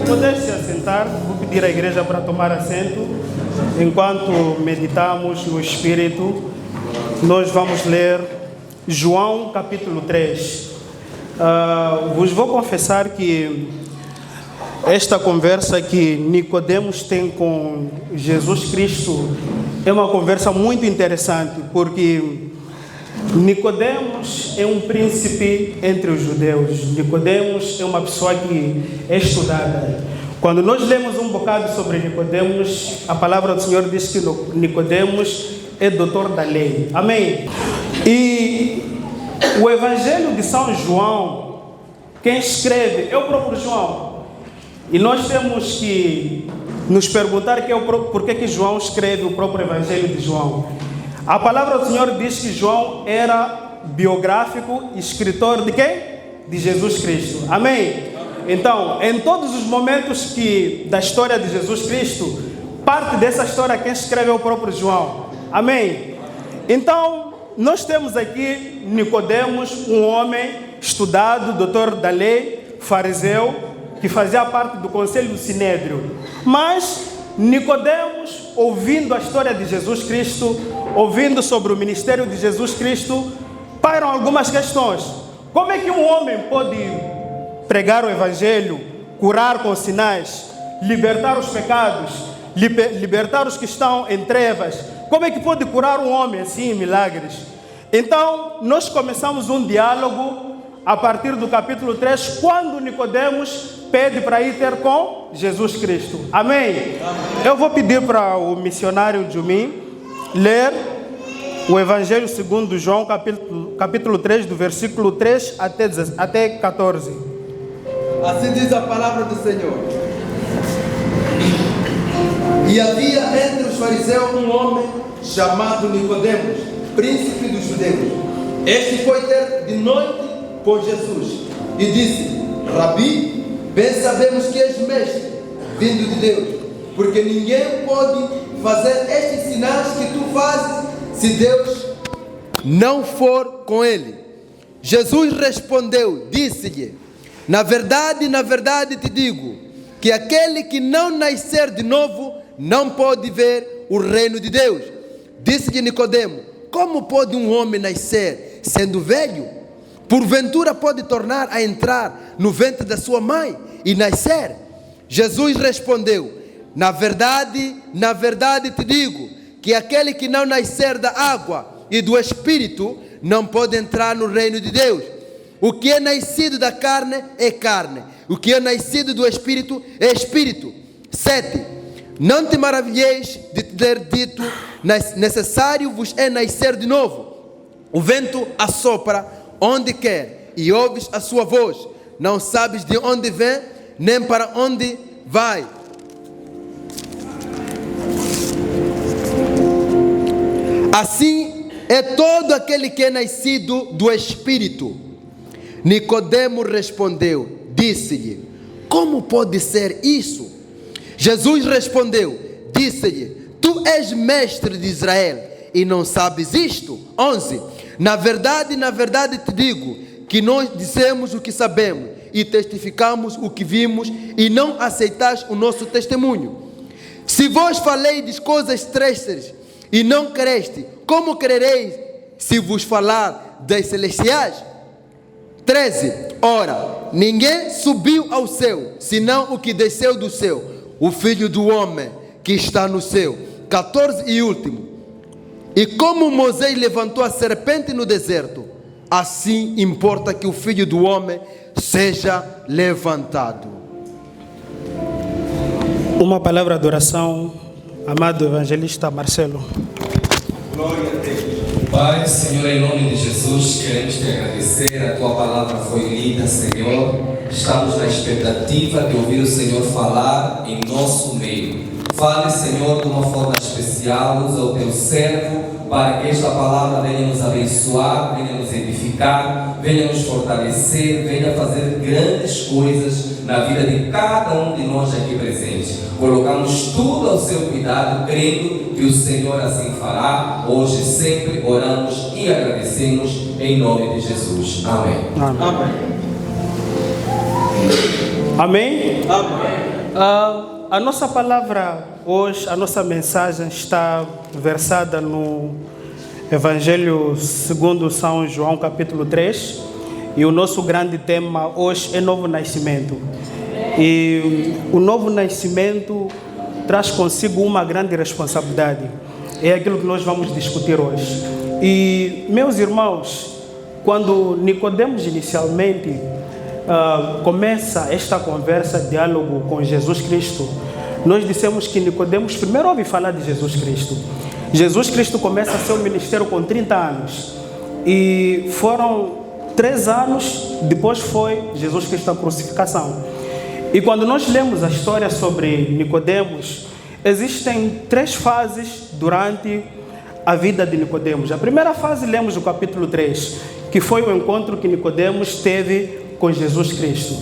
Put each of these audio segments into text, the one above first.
Pode-se assentar, vou pedir à igreja para tomar assento. Enquanto meditamos no Espírito, nós vamos ler João capítulo 3. Vos vou confessar que esta conversa que Nicodemos tem com Jesus Cristo é uma conversa muito interessante, porque Nicodemos é um príncipe entre os judeus. Nicodemos é uma pessoa que é estudada. Quando nós lemos um bocado sobre Nicodemos, a palavra do Senhor diz que Nicodemos é doutor da lei. Amém? E o Evangelho de São João, quem escreve é o próprio João. E nós temos que nos perguntar por que João escreve o próprio Evangelho de João. A palavra do Senhor diz que João era biográfico, escritor de quem? De Jesus Cristo. Amém? Então, em todos os momentos da história de Jesus Cristo, parte dessa história quem escreve é o próprio João. Amém? Então, nós temos aqui Nicodemos, um homem estudado, doutor da lei, fariseu, que fazia parte do conselho do Sinédrio. Mas Nicodemos, ouvindo a história de Jesus Cristo, ouvindo sobre o ministério de Jesus Cristo, pairam algumas questões. Como é que um homem pode pregar o Evangelho, curar com sinais, libertar os pecados, libertar os que estão em trevas? Como é que pode curar um homem assim em milagres? Então, nós começamos um diálogo a partir do capítulo 3, quando Nicodemos pede para ir ter com Jesus Cristo. Amém? Eu vou pedir para o missionário Jumi ler o Evangelho segundo João, capítulo 3, do versículo 3 até 14. Assim diz a palavra do Senhor. E havia entre os fariseus um homem chamado Nicodemos, príncipe dos judeus. Este foi ter de noite com Jesus e disse: Rabi, bem sabemos que és mestre, vindo de Deus, porque ninguém pode fazer estes sinais que tu fazes se Deus não for com ele. Jesus respondeu, disse-lhe: na verdade te digo, que aquele que não nascer de novo não pode ver o reino de Deus. Disse-lhe Nicodemo: como pode um homem nascer sendo velho? Porventura pode tornar a entrar no ventre da sua mãe e nascer? Jesus respondeu: na verdade te digo, que aquele que não nascer da água e do Espírito não pode entrar no reino de Deus. O que é nascido da carne é carne, o que é nascido do Espírito é Espírito. 7. Não te maravilheis de ter dito: necessário vos é nascer de novo. O vento assopra onde quer e ouves a sua voz, não sabes de onde vem nem para onde vai. Assim é todo aquele que é nascido do Espírito. Nicodemo respondeu, disse-lhe: como pode ser isso? Jesus respondeu, disse-lhe: tu és mestre de Israel e não sabes isto? 11. Na verdade te digo, que nós dizemos o que sabemos e testificamos o que vimos e não aceitais o nosso testemunho. Se vos faleides coisas terrestres e não creste, como crereis se vos falar das celestiais? 13. Ora, ninguém subiu ao céu, senão o que desceu do céu, o Filho do Homem que está no céu. 14 e último. E como Moisés levantou a serpente no deserto, assim importa que o Filho do Homem seja levantado. Uma palavra de oração, amado evangelista Marcelo. Glória a Deus. Pai, Senhor, em nome de Jesus, queremos te agradecer. A tua palavra foi lida, Senhor. Estamos na expectativa de ouvir o Senhor falar em nosso meio. Fale, Senhor, de uma forma especial. Usa o teu servo para que esta palavra venha nos abençoar, venha nos edificar, venha nos fortalecer, venha fazer grandes coisas na vida de cada um de nós aqui presentes. Colocamos tudo ao seu cuidado, crendo que o Senhor assim fará. Hoje sempre oramos e agradecemos em nome de Jesus. Amém. Amém. Amém? Amém. A nossa palavra hoje, a nossa mensagem está versada no Evangelho segundo São João, capítulo 3. E o nosso grande tema hoje é novo nascimento. E o novo nascimento traz consigo uma grande responsabilidade. É aquilo que nós vamos discutir hoje. E, meus irmãos, quando Nicodemos inicialmente começa esta conversa, diálogo com Jesus Cristo, nós dissemos que Nicodemos primeiro ouve falar de Jesus Cristo. Jesus Cristo começa seu ministério com 30 anos. E foram 3 anos depois foi Jesus Cristo a crucificação. E quando nós lemos a história sobre Nicodemos, existem 3 fases durante a vida de Nicodemos. A primeira fase lemos no capítulo 3, que foi o encontro que Nicodemos teve com Jesus Cristo.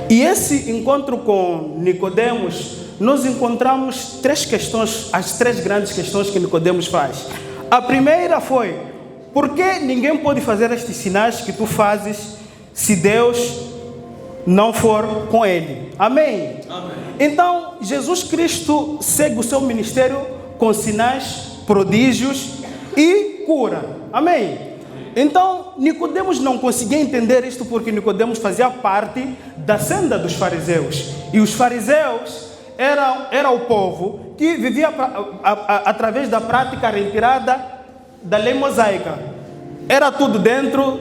E esse encontro com Nicodemos, nós encontramos 3 questões, as 3 grandes questões que Nicodemos faz. A primeira foi: por que ninguém pode fazer estes sinais que tu fazes se Deus não for com ele? Amém? Amém. Então, Jesus Cristo segue o seu ministério com sinais, prodígios e cura. Amém? Então, Nicodemos não conseguia entender isto porque Nicodemos fazia parte da senda dos fariseus. E os fariseus era o povo que vivia através da prática retirada da lei mosaica. Era tudo dentro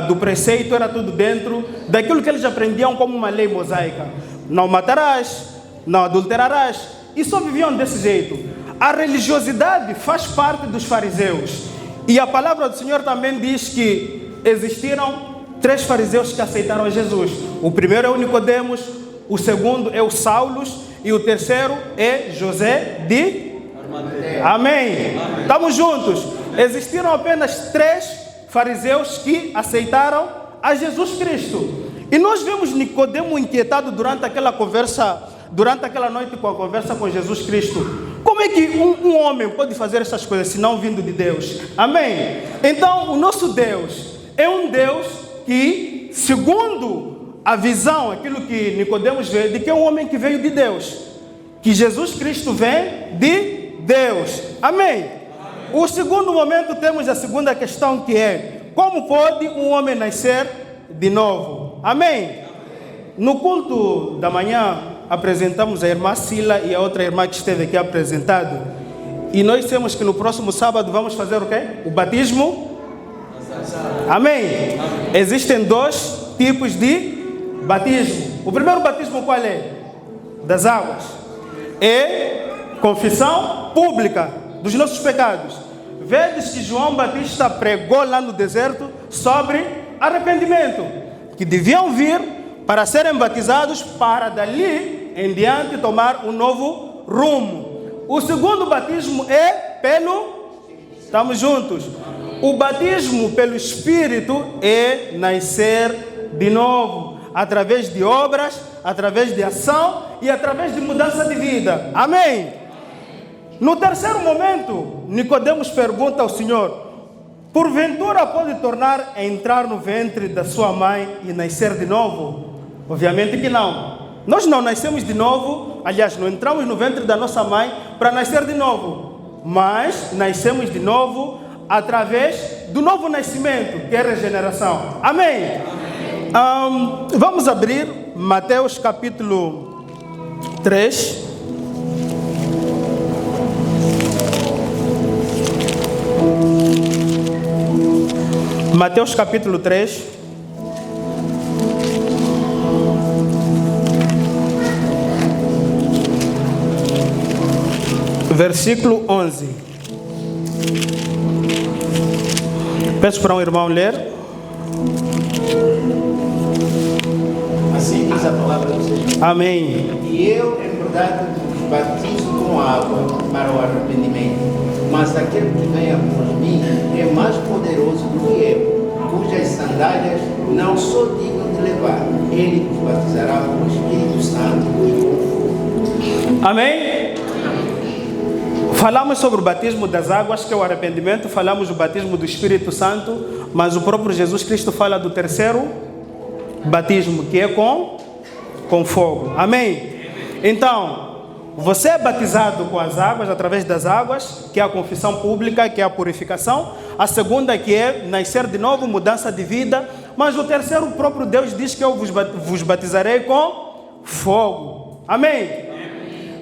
do preceito, era tudo dentro daquilo que eles aprendiam como uma lei mosaica. Não matarás, não adulterarás, e só viviam desse jeito. A religiosidade faz parte dos fariseus. E a palavra do Senhor também diz que existiram 3 fariseus que aceitaram Jesus. O primeiro é o Nicodemos, o segundo é o Saulo e o terceiro é José de Arimateia. Amém. Estamos juntos. Existiram apenas 3 fariseus que aceitaram a Jesus Cristo. E nós vemos Nicodemo inquietado durante aquela conversa, durante aquela noite com a conversa com Jesus Cristo. Como é que um homem pode fazer essas coisas se não vindo de Deus? Amém? Então, o nosso Deus é um Deus que, segundo a visão, aquilo que Nicodemos vê, de que é um homem que veio de Deus. Que Jesus Cristo vem de Deus. Amém? O segundo momento, temos a segunda questão, que é: como pode um homem nascer de novo? Amém? No culto da manhã, apresentamos a irmã Sila e a outra irmã que esteve aqui apresentado. E nós temos que no próximo sábado vamos fazer o quê? O batismo. Amém? Existem 2 tipos de batismo. O primeiro batismo qual é? Das águas. É confissão pública dos nossos pecados. Vedes que João Batista pregou lá no deserto sobre arrependimento, que deviam vir para serem batizados, para dali em diante tomar um novo rumo. O segundo batismo é pelo... Estamos juntos? O batismo pelo Espírito é nascer de novo, através de obras, através de ação e através de mudança de vida. Amém? No terceiro momento, Nicodemos pergunta ao Senhor: porventura pode tornar a entrar no ventre da sua mãe e nascer de novo? Obviamente que não. Nós não nascemos de novo, aliás, não entramos no ventre da nossa mãe para nascer de novo, mas nascemos de novo através do novo nascimento, que é a regeneração. Amém? Vamos abrir Mateus capítulo 3. Mateus capítulo 3. Versículo 11. Peço para um irmão ler. Assim diz a palavra do Senhor. Amém. E eu, em verdade, batizo com água para o arrependimento, mas aquele que vem após mim é mais poderoso do que eu, cujas sandálias não sou digno de levar. Ele vos batizará com o Espírito Santo e com fogo. Amém? Falamos sobre o batismo das águas, que é o arrependimento. Falamos do batismo do Espírito Santo. Mas o próprio Jesus Cristo fala do terceiro batismo, que é com fogo. Amém? Então, você é batizado com as águas, através das águas, que é a confissão pública, que é a purificação. A segunda, que é nascer de novo, mudança de vida. Mas o terceiro, o próprio Deus diz que eu vos batizarei com fogo. Amém?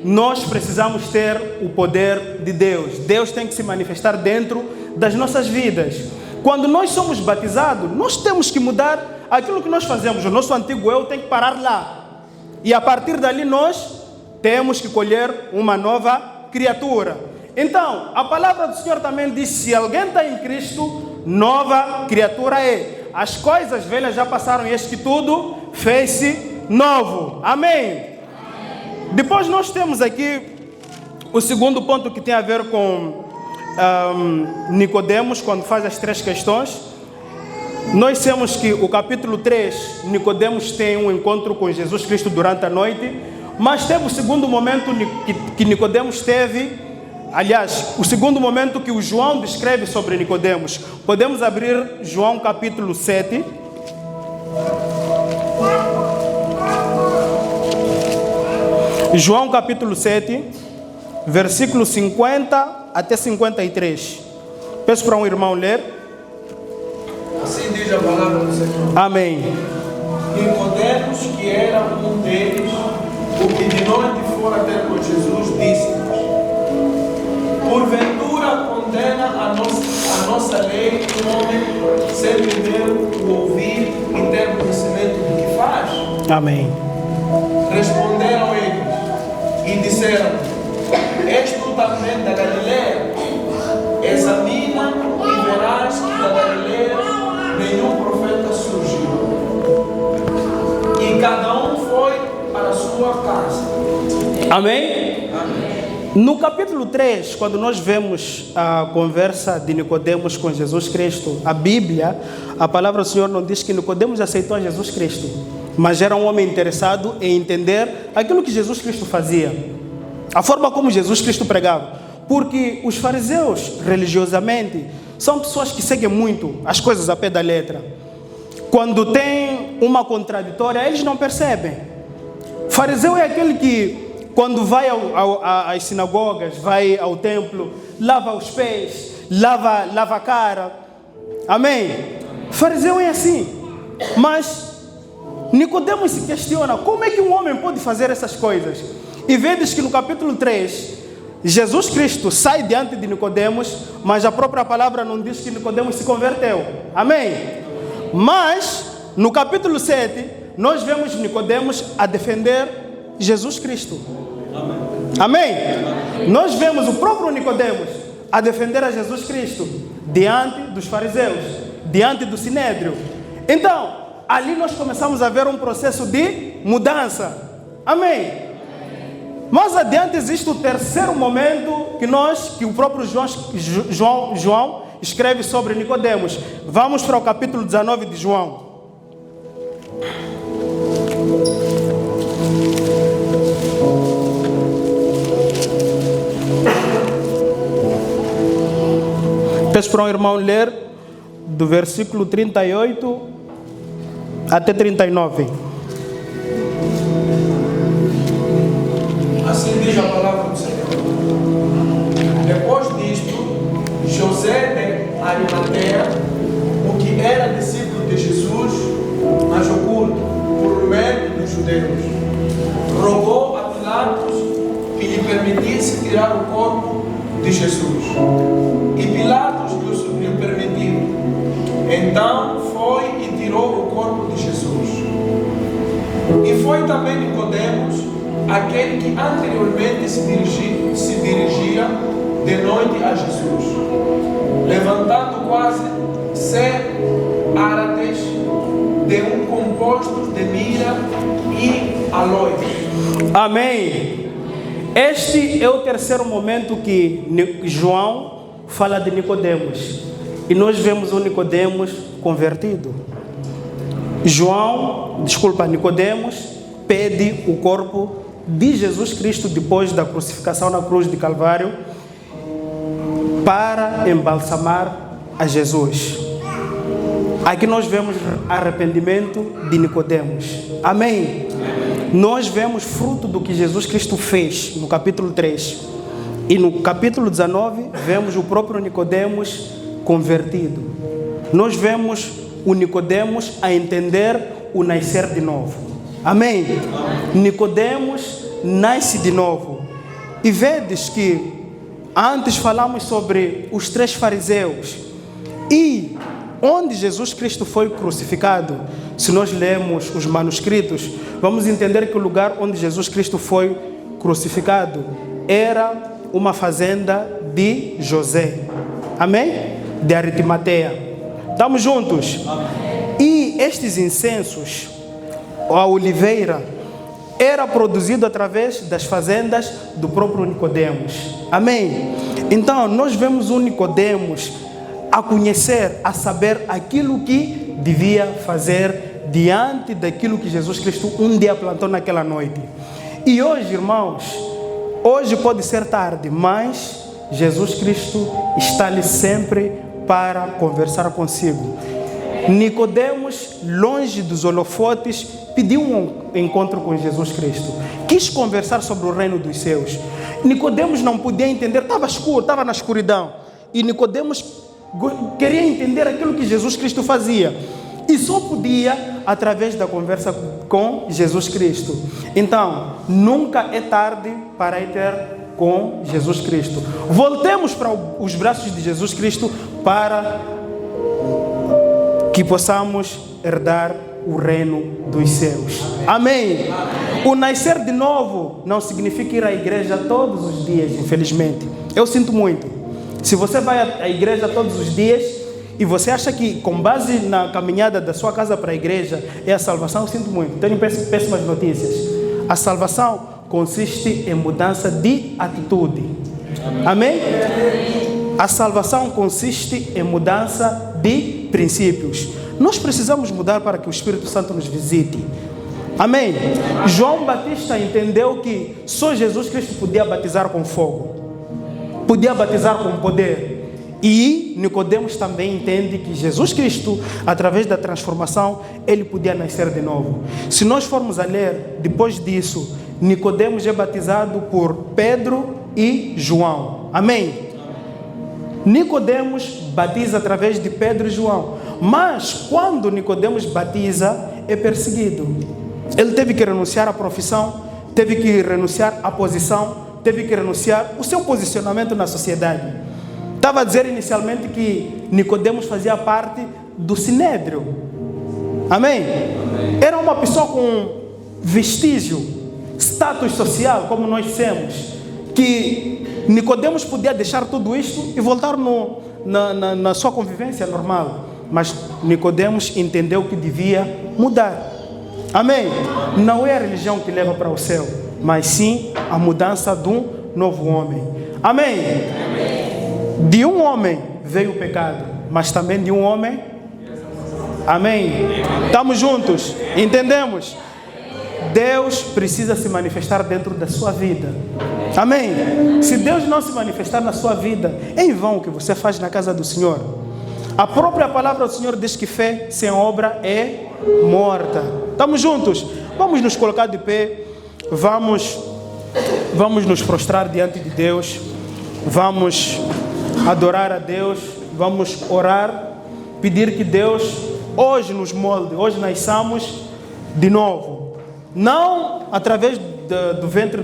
Nós precisamos ter o poder de Deus. Deus tem que se manifestar dentro das nossas vidas. Quando nós somos batizados, nós temos que mudar aquilo que nós fazemos. O nosso antigo eu tem que parar lá. E a partir dali nós temos que colher uma nova criatura. Então, a palavra do Senhor também diz: se alguém está em Cristo, nova criatura é. As coisas velhas já passaram e eis que tudo fez-se novo. Amém? Depois nós temos aqui o segundo ponto, que tem a ver com Nicodemos, quando faz as três questões. Nós temos que o capítulo 3, Nicodemos tem um encontro com Jesus Cristo durante a noite, mas teve o segundo momento que Nicodemos teve, aliás, o segundo momento que o João descreve sobre Nicodemos. Podemos abrir João capítulo 7. João capítulo 7, versículo 50 até 53. Peço para um irmão ler. Assim diz a palavra do Senhor. Amém. Nicodemos, que era um deles, o que de noite fora ter com Jesus, disse-nos: porventura condena a nossa lei um homem sem primeiro o ouvir e ter conhecimento do que faz? Amém. Responderam eles e disseram: és tu também da Galileia? Examina e verás que da Galileia nenhum profeta surgiu. E cada um foi para a sua casa. Amém? No capítulo 3, quando nós vemos a conversa de Nicodemos com Jesus Cristo, a Bíblia, a palavra do Senhor não diz que Nicodemos aceitou a Jesus Cristo, mas era um homem interessado em entender aquilo que Jesus Cristo fazia, a forma como Jesus Cristo pregava. Porque os fariseus, religiosamente, são pessoas que seguem muito as coisas a pé da letra. Quando tem uma contraditória, eles não percebem. Fariseu é aquele que, quando vai às sinagogas, vai ao templo, lava os pés, lava a cara. Amém? Fariseu é assim. Mas Nicodemos se questiona: como é que um homem pode fazer essas coisas? E vedes que no capítulo 3, Jesus Cristo sai diante de Nicodemos, mas a própria palavra não diz que Nicodemos se converteu. Amém? Mas no capítulo 7, nós vemos Nicodemos a defender Jesus Cristo. Amém? Nós vemos o próprio Nicodemos a defender a Jesus Cristo diante dos fariseus, diante do Sinédrio. Então, ali nós começamos a ver um processo de mudança. Amém? Mais adiante existe o terceiro momento que o próprio João escreve sobre Nicodemos. Vamos para o capítulo 19 de João. Peço para um irmão ler do versículo 38 até 39. Assim diz a palavra do Senhor. Depois disto, José de Arimateia, o que era discípulo de Jesus, mas oculto por medo dos judeus, rogou a Pilatos que lhe permitisse tirar o corpo de Jesus. E Pilatos lhe permitiu. Então foi e tirou o corpo de Jesus. E foi também Nicodemos, aquele que anteriormente se dirigia de noite a Jesus, levantando quase 100 árates de um composto de mira e aloe. Amém. Este é o terceiro momento que João fala de Nicodemos. E nós vemos o Nicodemos convertido. Nicodemos pede o corpo de Jesus Cristo depois da crucificação na cruz de Calvário para embalsamar a Jesus. Aqui nós vemos arrependimento de Nicodemos. Amém? Nós vemos fruto do que Jesus Cristo fez no capítulo 3. E no capítulo 19 vemos o próprio Nicodemos convertido. Nós vemos o Nicodemos a entender o nascer de novo. Amém? Nicodemos nasce de novo. E vedes que antes falamos sobre os 3 fariseus. E onde Jesus Cristo foi crucificado, se nós lemos os manuscritos, vamos entender que o lugar onde Jesus Cristo foi crucificado era uma fazenda de José. Amém? De Arimateia. Estamos juntos? E estes incensos, a oliveira, era produzido através das fazendas do próprio Nicodemos. Amém? Então, nós vemos o Nicodemos a conhecer, a saber aquilo que devia fazer diante daquilo que Jesus Cristo um dia plantou naquela noite. E hoje, irmãos, hoje pode ser tarde, mas Jesus Cristo está ali sempre para conversar consigo. Nicodemos, longe dos holofotes, pediu um encontro com Jesus Cristo. Quis conversar sobre o reino dos céus. Nicodemos não podia entender, estava escuro, estava na escuridão. E Nicodemos queria entender aquilo que Jesus Cristo fazia. E só podia através da conversa com Jesus Cristo. Então, nunca é tarde para ir ter com Jesus Cristo. Voltemos para os braços de Jesus Cristo para que possamos herdar o reino dos céus. Amém? O nascer de novo não significa ir à igreja todos os dias, infelizmente. Eu sinto muito. Se você vai à igreja todos os dias e você acha que com base na caminhada da sua casa para a igreja é a salvação, eu sinto muito. Tenho péssimas notícias. A salvação consiste em mudança de atitude. Amém? A salvação consiste em mudança de princípios. Nós precisamos mudar para que o Espírito Santo nos visite. Amém? João Batista entendeu que só Jesus Cristo podia batizar com fogo, podia batizar com poder. E Nicodemos também entende que Jesus Cristo, através da transformação, ele podia nascer de novo. Se nós formos a ler, depois disso, Nicodemos é batizado por Pedro e João. Amém? Nicodemos batiza através de Pedro e João. Mas quando Nicodemos batiza, é perseguido. Ele teve que renunciar à profissão, teve que renunciar à posição, teve que renunciar ao seu posicionamento na sociedade. Estava a dizer inicialmente que Nicodemos fazia parte do Sinédrio. Amém? Era uma pessoa com vestígio, status social, como nós dissemos, que Nicodemos podia deixar tudo isto e voltar na sua convivência normal. Mas Nicodemos entendeu que devia mudar. Amém? Não é a religião que leva para o céu, mas sim a mudança de um novo homem. Amém? De um homem veio o pecado, mas também de um homem. Amém? Estamos juntos? Entendemos? Deus precisa se manifestar dentro da sua vida. Amém? Se Deus não se manifestar na sua vida, é em vão o que você faz na casa do Senhor. A própria palavra do Senhor diz que fé sem obra é morta. Estamos juntos? Vamos nos colocar de pé. Vamos nos prostrar diante de Deus. Vamos adorar a Deus. Vamos orar. Pedir que Deus hoje nos molde. Hoje nasçamos de novo. Não através do ventre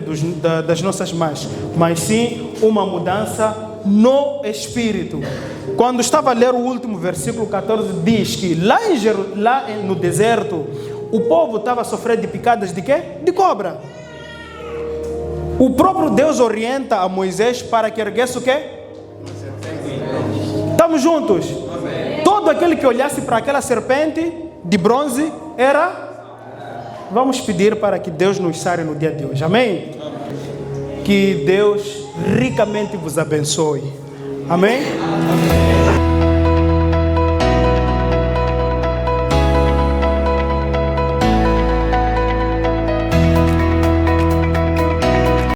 das nossas mães, mas sim uma mudança no Espírito. Quando estava a ler o último versículo 14, diz que lá no deserto, o povo estava a sofrer de picadas de quê? De cobra. O próprio Deus orienta a Moisés para que erguesse o quê? Estamos juntos? Amém. Todo aquele que olhasse para aquela serpente de bronze era... Vamos pedir para que Deus nos sare no dia de hoje. Amém? Que Deus ricamente vos abençoe. Amém? Amém.